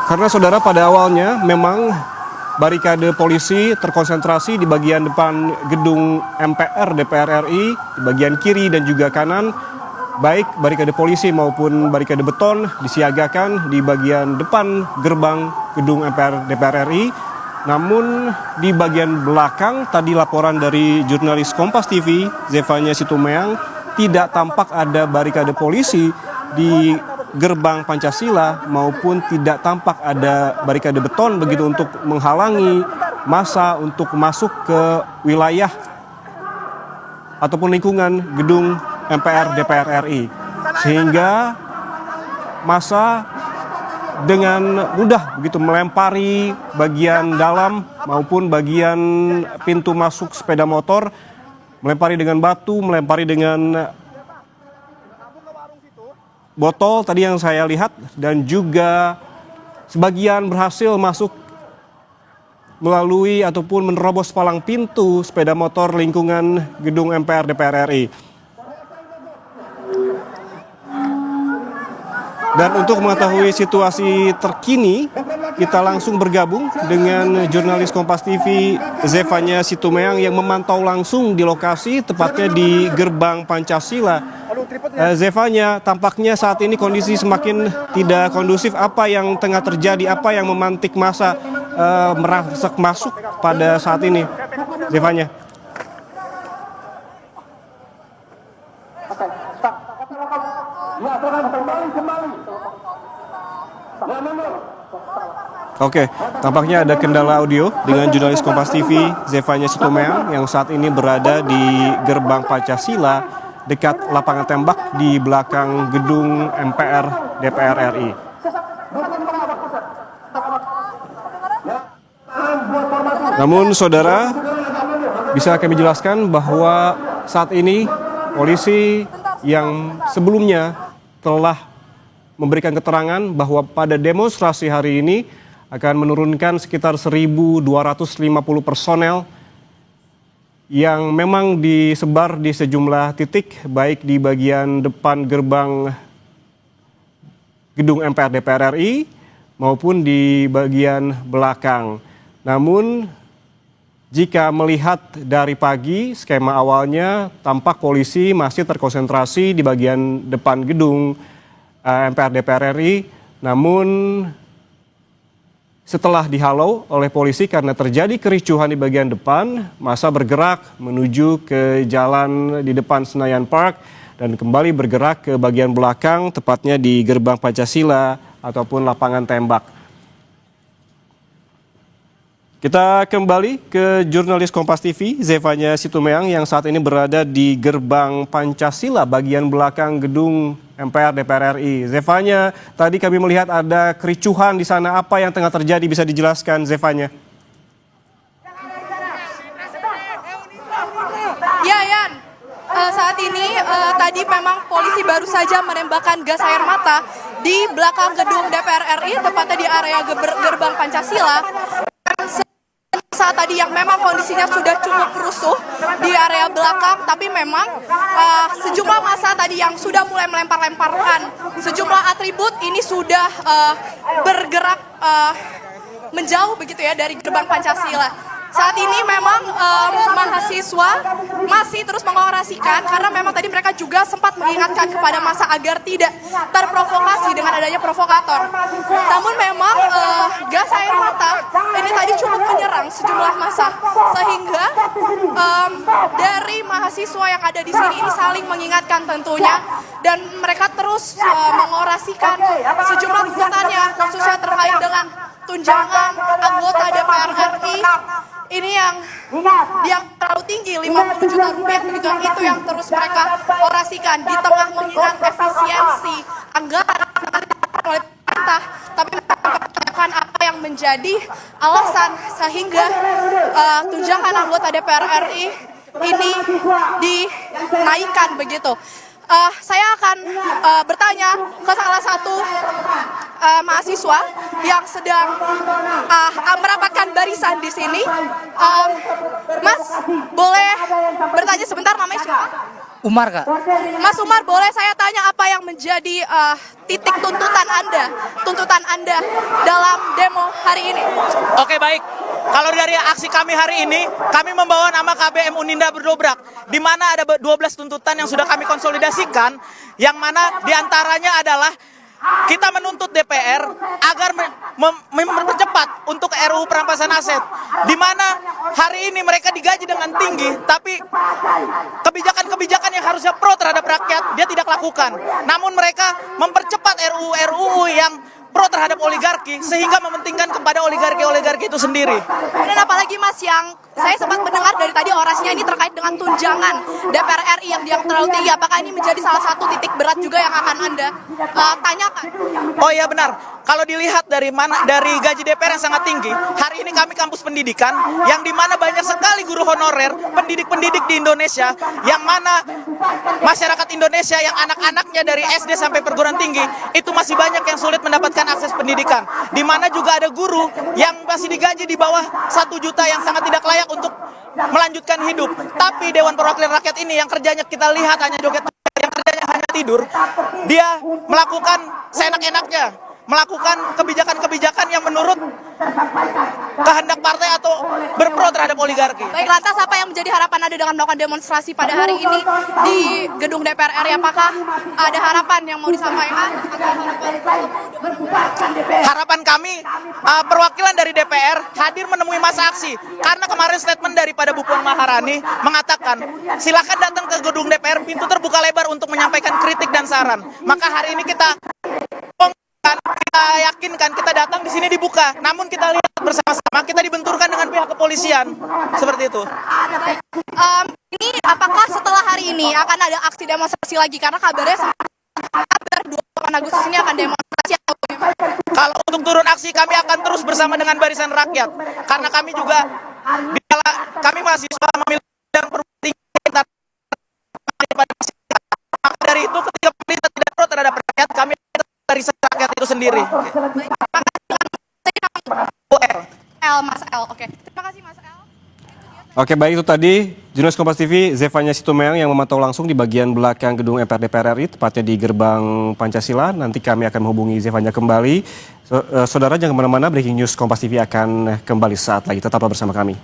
Karena saudara pada awalnya memang barikade polisi terkonsentrasi di bagian depan gedung MPR DPR RI, di bagian kiri dan juga kanan, baik barikade polisi maupun barikade beton disiagakan di bagian depan gerbang gedung MPR DPR RI. Namun di bagian belakang tadi laporan dari jurnalis Kompas TV Zefanya Situmeang tidak tampak ada barikade polisi di gerbang Pancasila maupun tidak tampak ada barikade beton begitu untuk menghalangi massa untuk masuk ke wilayah ataupun lingkungan gedung MPR DPR RI, sehingga massa dengan mudah begitu melempari bagian dalam maupun bagian pintu masuk sepeda motor, melempari dengan batu, melempari dengan botol tadi yang saya lihat, dan juga sebagian berhasil masuk melalui ataupun menerobos palang pintu sepeda motor lingkungan gedung MPR DPR RI. Dan untuk mengetahui situasi terkini, kita langsung bergabung dengan jurnalis Kompas TV Zefanya Situmeang yang memantau langsung di lokasi, tepatnya di gerbang Pancasila. Zefanya, tampaknya saat ini kondisi semakin tidak kondusif. Apa yang tengah terjadi? Apa yang memantik massa merasak masuk pada saat ini, Zefanya? Oke, tampaknya ada kendala audio dengan jurnalis Kompas TV Zefanya Situmeang yang saat ini berada di gerbang Pancasila dekat lapangan tembak di belakang gedung MPR DPR RI. Namun saudara, bisa kami jelaskan bahwa saat ini polisi yang sebelumnya telah memberikan keterangan bahwa pada demonstrasi hari ini akan menurunkan sekitar 1.250 personel yang memang disebar di sejumlah titik, baik di bagian depan gerbang gedung MPR DPR RI maupun di bagian belakang. Namun jika melihat dari pagi, skema awalnya tampak polisi masih terkonsentrasi di bagian depan gedung MPR DPR RI. Namun setelah dihalau oleh polisi karena terjadi kericuhan di bagian depan, massa bergerak menuju ke jalan di depan Senayan Park dan kembali bergerak ke bagian belakang, tepatnya di gerbang Pancasila ataupun lapangan tembak. Kita kembali ke jurnalis Kompas TV Zefanya Situmeang yang saat ini berada di gerbang Pancasila bagian belakang gedung MPR DPR RI. Zefanya, tadi kami melihat ada kericuhan di sana. Apa yang tengah terjadi, bisa dijelaskan Zefanya? Ya, Yan. Saat ini tadi memang polisi baru saja menembakkan gas air mata di belakang gedung DPR RI, tepatnya di area gerbang Pancasila. Saat tadi yang memang kondisinya sudah cukup rusuh di area belakang, tapi memang sejumlah massa tadi yang sudah mulai melempar-lemparkan sejumlah atribut ini sudah bergerak menjauh begitu ya dari gerbang Pancasila. Saat ini memang mahasiswa masih terus mengorasikan karena memang tadi mereka juga sempat mengingatkan kepada massa agar tidak terprovokasi dengan adanya provokator. Namun memang gas air mata ini tadi cukup menyerang sejumlah massa sehingga dari mahasiswa yang ada di sini ini saling mengingatkan tentunya, dan mereka terus mengorasikan sejumlah tuntutannya khususnya terkait dengan tunjangan anggota DPR RI ini yang terlalu tinggi 50 juta rupiah begitu, itu yang terus mereka orasikan di tengah mengingat efisiensi anggaran oleh pemerintah, tapi mempertanyakan apa yang menjadi alasan sehingga tunjangan anggota DPR RI ini dinaikkan begitu. Saya akan bertanya ke salah satu mahasiswa yang sedang merapatkan barisan di sini. Mas, boleh bertanya sebentar, namanya siapa? Umar, Kak. Mas Umar, boleh saya tanya apa yang menjadi titik tuntutan Anda dalam demo hari ini? Oke, baik. Kalau dari aksi kami hari ini, kami membawa nama KBM Uninda berdobrak, di mana ada 12 tuntutan yang sudah kami konsolidasikan, yang mana diantaranya adalah kita menuntut DPR agar mempercepat untuk RUU perampasan aset, di mana hari ini mereka digaji dengan tinggi, tapi kebijakan-kebijakan yang harusnya pro terhadap rakyat dia tidak lakukan. Namun mereka mempercepat RUU yang pro terhadap oligarki sehingga mementingkan kepada oligarki itu sendiri. Dan apalagi Mas, yang saya sempat mendengar dari tadi orasinya ini terkait dengan tunjangan DPR RI yang terlalu tinggi. Apakah ini menjadi salah satu titik berat juga yang akan Anda tanyakan? Oh iya, benar. Kalau dilihat dari gaji DPR yang sangat tinggi, hari ini kami kampus pendidikan yang dimana banyak sekali guru honorer, pendidik-pendidik di Indonesia, yang mana masyarakat Indonesia yang anak-anaknya dari SD sampai perguruan tinggi itu masih banyak yang sulit mendapatkan akses pendidikan, di mana juga ada guru yang masih digaji di bawah 1 juta yang sangat tidak layak untuk melanjutkan hidup. Tapi Dewan Perwakilan Rakyat ini yang kerjanya kita lihat hanya joget, yang kerjanya hanya tidur, dia melakukan seenak-enaknya, melakukan kebijakan-kebijakan yang menurut kehendak partai atau berpro terhadap oligarki. Baik, lantas apa yang menjadi harapan Anda dengan melakukan demonstrasi pada hari ini di gedung DPR RI? Apakah ada harapan yang mau disampaikan? Harapan kami, perwakilan dari DPR hadir menemui masa aksi, karena kemarin statement daripada Bu Puan Maharani mengatakan silakan datang ke gedung DPR, pintu terbuka lebar untuk menyampaikan kritik dan saran. Maka hari ini kita yakinkan, kita datang di sini dibuka, namun kita lihat bersama-sama kita dibenturkan dengan pihak kepolisian seperti itu. Ini apakah setelah hari ini akan ada aksi demonstrasi lagi? Karena kabar 28 Agustus ini akan demonstrasi atau bagaimana? Kalau untuk turun aksi, kami akan terus bersama dengan Barisan Rakyat, karena kami juga kami mahasiswa memiliki bidang perguruan tinggi maka dari itu ketika pemerintah tidak pro terhadap rakyat, kami Barisan Rakyat itu sendiri. Mas L, oke. Terima kasih Mas L. Oke, baik, itu tadi jurnalis Kompas TV Zefanya Situmorang yang memantau langsung di bagian belakang gedung MPR DPR RI, tepatnya di gerbang Pancasila. Nanti kami akan menghubungi Zefanya kembali. Saudara jangan kemana-mana, breaking news Kompas TV akan kembali saat lagi. Tetaplah bersama kami.